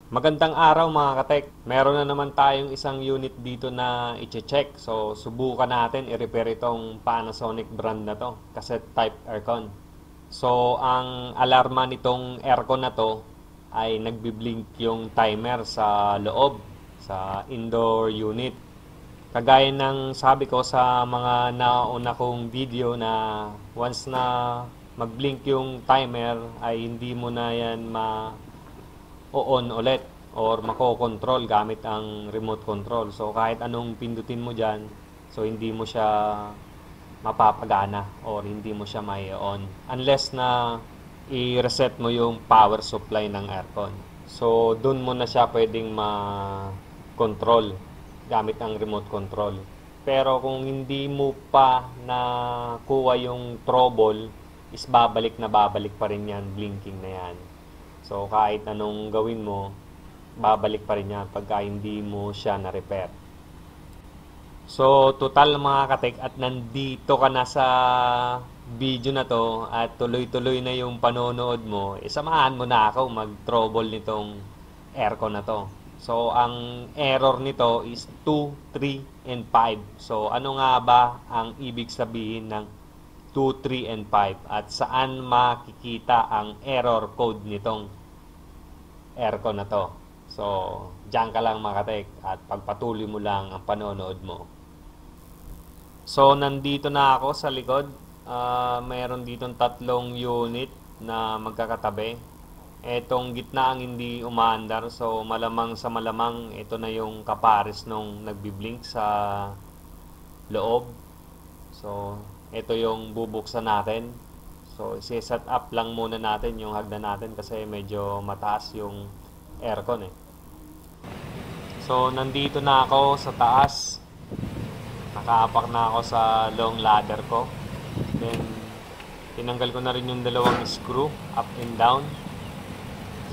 Magandang araw mga katek. Meron na naman tayong isang unit dito na i-check. So, subukan natin i-repair itong Panasonic brand na to, cassette type aircon. So, ang alarma nitong aircon na to ay nagbi-blink yung timer sa loob, sa indoor unit. Kagaya ng sabi ko sa mga nauna kong video na once na mag-blink yung timer ay hindi mo na yan o-on ulit or mako-control gamit ang remote control. So kahit anong pindutin mo dyan, so hindi mo siya mapapagana or hindi mo siya may on unless na i-reset mo yung power supply ng aircon. So dun mo na siya pwedeng ma-control gamit ang remote control. Pero kung hindi mo pa nakuha yung trouble, is babalik na babalik pa rin yan, blinking na yan. So kahit anong gawin mo, babalik pa rin yan pagka hindi mo siya na-repair. So total mga katek, at nandito ka na sa video na to at tuloy-tuloy na yung panonood mo, samahan mo na ako mag-trouble nitong aircon na to. So ang error nito is 2, 3, and 5. So ano nga ba ang ibig sabihin ng 2, 3, and 5 at saan makikita ang error code nitong aircon na to? So diyan ka lang makatek at pagpatuloy mo lang ang panonood mo. So nandito na ako sa likod. Mayroon ditong tatlong unit na magkakatabi. Etong gitna ang hindi umaandar, so malamang sa malamang ito na yung kapares nung nagbi-blink sa loob. So ito yung bubuksan natin. So i-set up lang muna natin yung hagdan natin kasi medyo mataas yung aircon eh. So nandito na ako sa taas. Nakaapak na ako sa long ladder ko. Then tinanggal ko na rin yung dalawang screw up and down.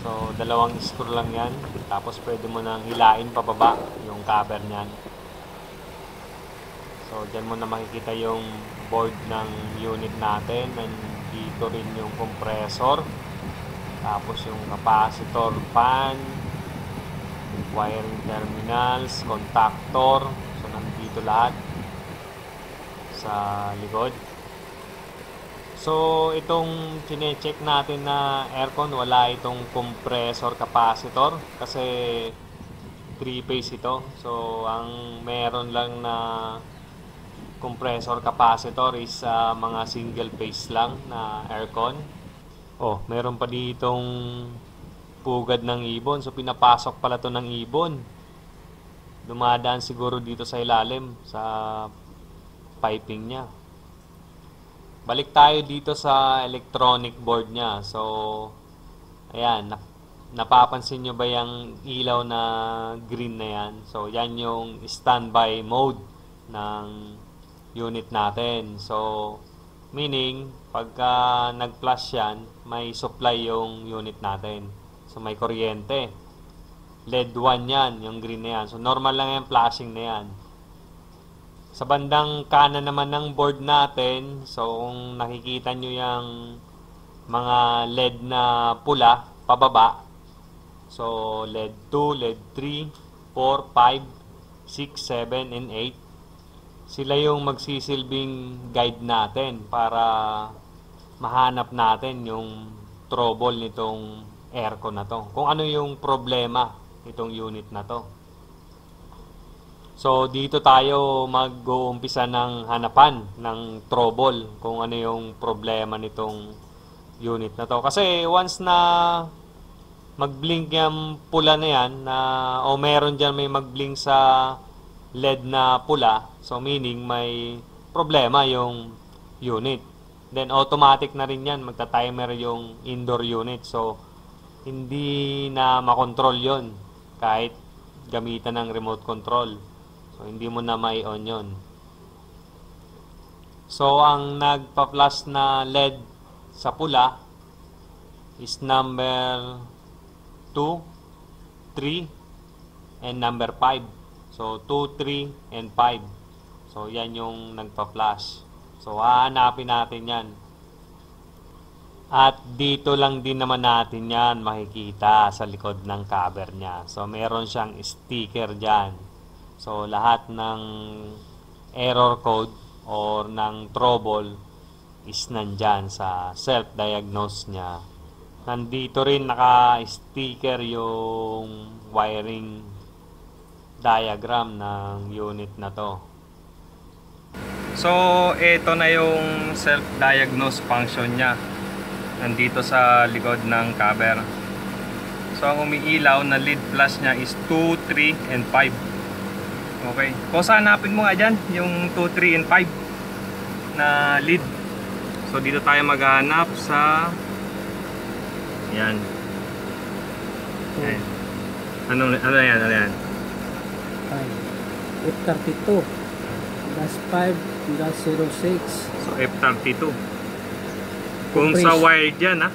So dalawang screw lang yan. Tapos pwede mo nang hilain pababa yung cover nyan. So dyan mo na makikita yung board ng unit natin. Nandito rin yung compressor. Tapos yung capacitor fan, wiring terminals, contactor. So nandito lahat sa likod. So itong chine-check natin na aircon, wala itong compressor capacitor kasi 3-phase ito. So ang meron lang na compressor capacitor is mga single phase lang na aircon. Oh, meron pa ditong pugad ng ibon. So pinapasok pala to ng ibon. Dumadaan siguro dito sa ilalim sa piping niya. Balik tayo dito sa electronic board niya. So ayan, napapansin nyo ba yung ilaw na green na yan? So yan yung standby mode ng unit natin. So meaning pagka nag-flash yan, may supply yung unit natin. So may kuryente. LED 1 yan, yung green na yan. So normal lang yan, flashing na yan. Sa bandang kanan naman ng board natin, so kung nakikita nyo yung mga LED na pula, pababa. So LED 2, LED 3, 4, 5, 6, 7, and 8. Sila yung magsisilbing guide natin para mahanap natin yung trouble nitong aircon na to. Kung ano yung problema nitong unit na to. So dito tayo mag-uumpisa ng hanapan ng trouble kung ano yung problema nitong unit na to. Kasi once na mag-blink yung pula na yan, o meron dyan may mag-blink sa LED na pula, so meaning may problema yung unit. Then automatic na rin yan, magta-timer yung indoor unit. So hindi na makontrol yon kahit gamitan ng remote control. So hindi mo na mai-on yon. So ang nagpa-flash na LED sa pula is number 2, 3, and number 5. So 2, 3, and 5. So yan yung nagpa-flash. So hahanapin natin yan. At dito lang din naman natin yan makikita sa likod ng cover niya. So meron siyang sticker dyan. So lahat ng error code or ng trouble is nandyan sa self-diagnose niya. Nandito rin naka-sticker yung wiring diagram ng unit na to. So, ito na yung self-diagnose function niya. Nandito sa likod ng cover. So, ang umiilaw na lead flash niya is 2, 3, and 5. Okay. Kung hanapin mo nga dyan, yung 2, 3, and 5 na lead. So, dito tayo maghanap sa yan. Yan. Ano yan? Ano yan? 5 F32 -5-06. So, F32. Kung sa wired yan, ha?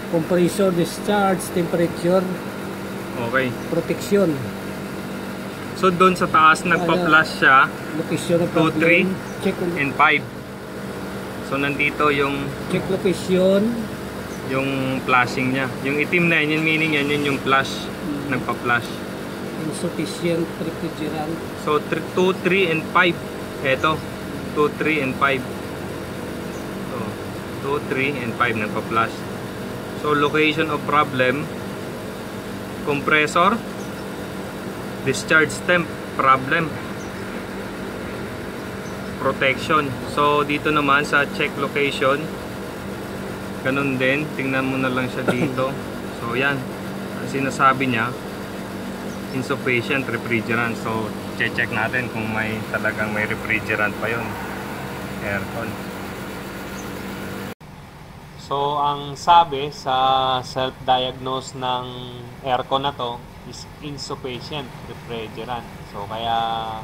Compressor, discharge, temperature, Okay. protection. So, doon sa taas, nagpa-flash siya, Location of 2, 3, problem. Check, and 5. So, nandito yung check location. flashing niya. Yung itim na yan, yung meaning yan, yun yung flash. Nagpa-flash. Insufficient refrigerant. So, 2, 3, and 5. Eto, 2, 3, and 5. So, 2, 3, and 5 nagpa-flash. So, location of problem, compressor, discharge temp, problem, protection. So, dito naman sa check location, ganun din, tingnan mo na lang siya dito. So, yan, ang sinasabi niya, insufficient refrigerant. So, check natin kung talagang may refrigerant pa yun, aircon. So, ang sabi sa self-diagnose ng aircon na to is insufficient refrigerant. So, kaya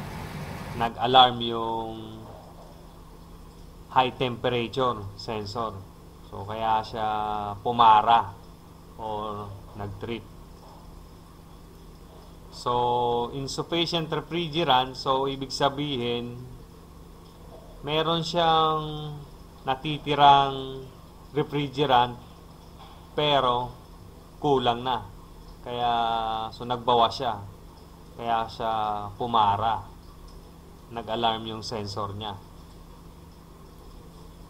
nag-alarm yung high temperature sensor. So, kaya siya pumara or nag-trip. So, insufficient refrigerant, so ibig sabihin meron siyang natitirang refrigerant pero kulang na. Kaya so nagbawa siya. Kaya siya pumara. Nag-alarm yung sensor niya.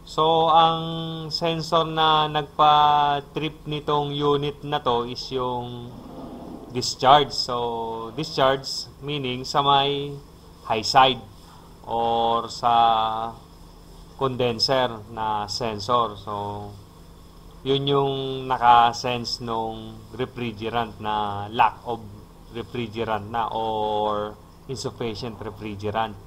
So ang sensor na nagpa-trip nitong unit na to is yung discharge. So discharge meaning sa may high side or sa condenser na sensor. So, yun yung naka-sense nung refrigerant na lack of refrigerant na or insufficient refrigerant.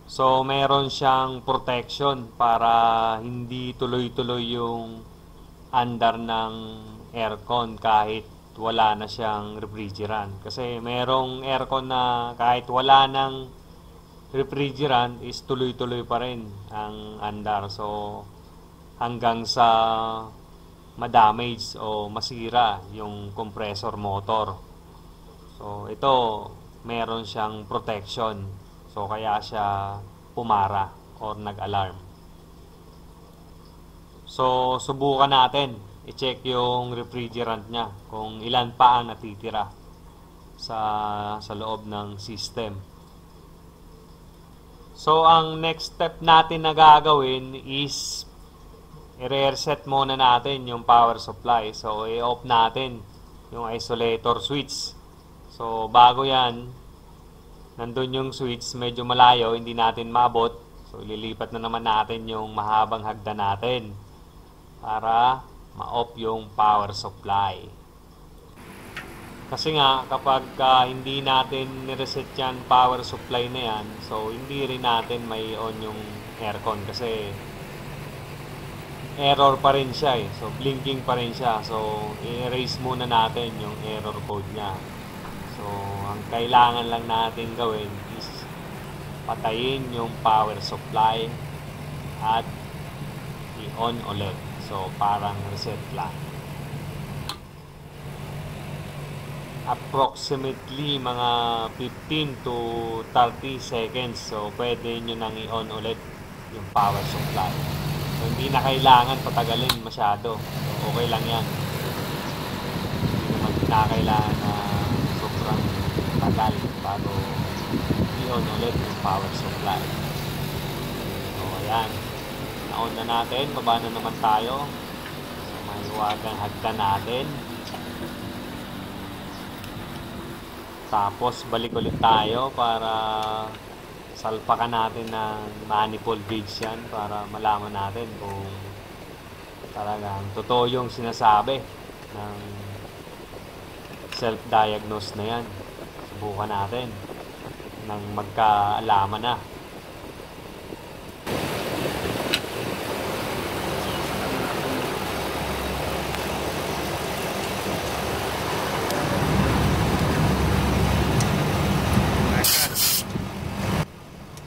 So, meron siyang protection para hindi tuloy-tuloy yung andar ng aircon kahit wala na siyang refrigerant. Kasi merong aircon na kahit wala ng refrigerant is tuloy-tuloy pa rin ang andar. So, hanggang sa ma-damage o masira yung compressor motor. So, ito, meron siyang protection. So, kaya siya pumara or nag-alarm. So, subukan natin. I-check yung refrigerant niya kung ilan pa ang natitira sa loob ng system. So, ang next step natin na gagawin is i-reset muna natin yung power supply. So, i-off natin yung isolator switch. So, bago yan, nandun yung switch, medyo malayo, hindi natin mabot. So, ililipat na naman natin yung mahabang hagdan natin para ma-off yung power supply. Kasi nga, kapag hindi natin nireset yan, power supply na yan, so hindi rin natin may on yung aircon kasi error pa rin siya eh. So, blinking pa rin siya. So, i-erase muna natin yung error code niya. So, ang kailangan lang natin gawin is patayin yung power supply at i-on ulit. So, parang reset lang. Approximately mga 15 to 30 seconds. So, pwede nyo nang i-on ulit yung power supply. So, hindi na kailangan patagalin masyado. So, okay lang yan. Hindi naman kinakailangan na sobrang tagal bago i-on ulit yung power supply. So, ayan. Na-on na natin. Baba na naman tayo. So, mahiwagang hagdan natin. Tapos, balik ulit tayo para salpakan natin ng manifold gauge yan para malaman natin kung talagang totoo yung sinasabi ng self-diagnose na yan. Subukan natin nang magkaalaman na.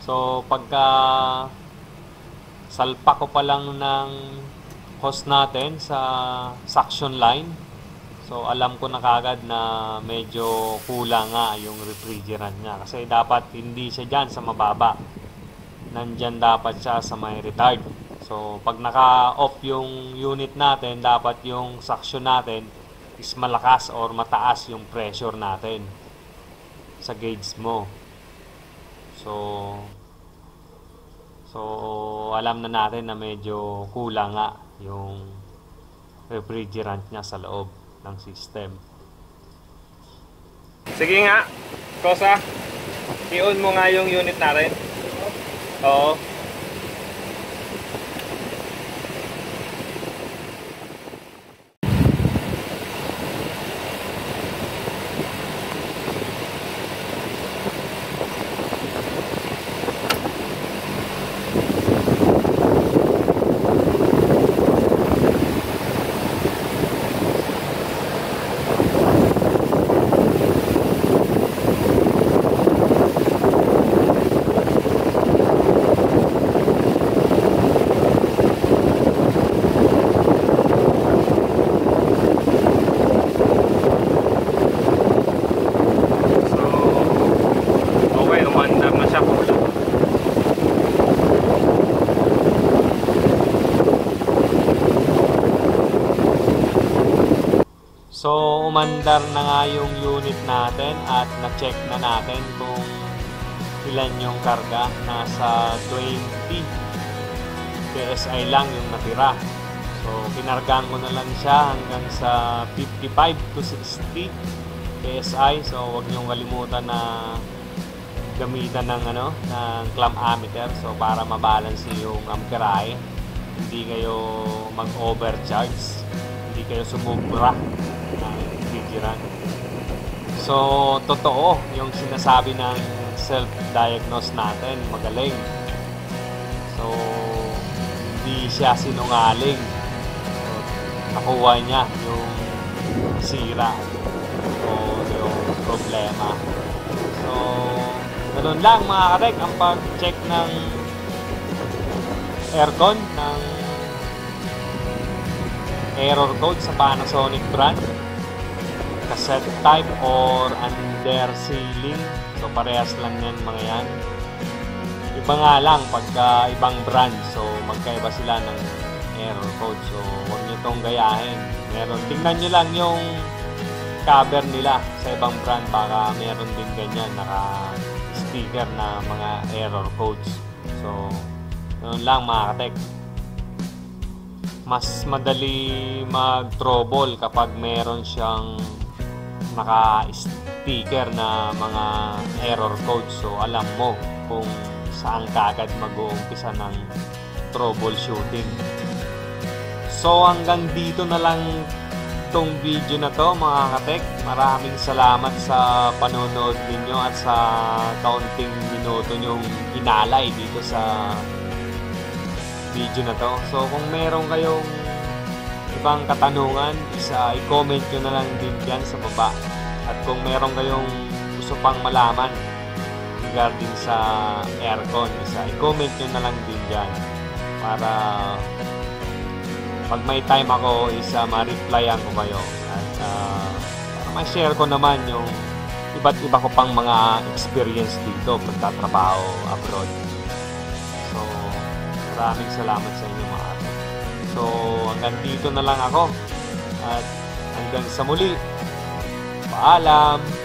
So, pagka salpa ko pa lang ng hose natin sa suction line, so alam ko na kagad na medyo kulang nga yung refrigerant niya. Kasi dapat hindi siya dyan sa mababa. Nandyan dapat siya sa may retard. So, pag naka-off yung unit natin, dapat yung suction natin is malakas or mataas yung pressure natin sa gauge mo. So, alam na natin na medyo kulang nga yung refrigerant niya sa loob ng system. Sige nga, Kosa. I-on mo nga yung unit natin. Oo. So, umandar na nga yung unit natin at na-check na natin kung ilan yung karga. Nasa 20 PSI lang yung natira. So, kinargaan ko na lang siya hanggang sa 55 to 60 PSI. So, huwag niyong kalimutan na gamitan ng clamp ammeter, so para mabalance yung amperahe, hindi kayo mag-overcharge, hindi kayo sumubra ng refrigerant. So, totoo yung sinasabi ng self-diagnose natin, magaling. So, hindi siya sinungaling. So, nakuha niya yung sira o yung problema. So, ganun lang mga karek ang pag-check ng aircon, ng error code sa Panasonic brand, cassette type or under sealing. So parehas lang yan mga yan. Iba nga lang pagka ibang brand, so magkaiba sila ng error code. So huwag nyo itong gayahin. Tingnan nyo lang yung cover nila sa ibang brand, baka meron din ganyan naka-sticker na mga error codes. So yun lang mga katek. Mas madali mag-trouble kapag meron siyang naka-sticker na mga error codes. So alam mo kung saan kagad mag-uumpisa ng troubleshooting. So hanggang dito na lang itong video na to mga katek. Maraming salamat sa panonood ninyo at sa kaunting minuto nyong inalay dito sa video na to. So kung meron kayong ibang katanungan, i-comment nyo na lang din dyan sa baba. At kung meron kayong gusto pang malaman regarding sa aircon, i-comment nyo na lang din dyan para pag may time ako, ma-replyan ko kayo at ma-share ko naman yung iba't iba ko pang mga experience dito pagtatrabaho abroad. So, maraming salamat sa inyo mga So, hanggang dito na lang ako. At hanggang sa muli. Paalam!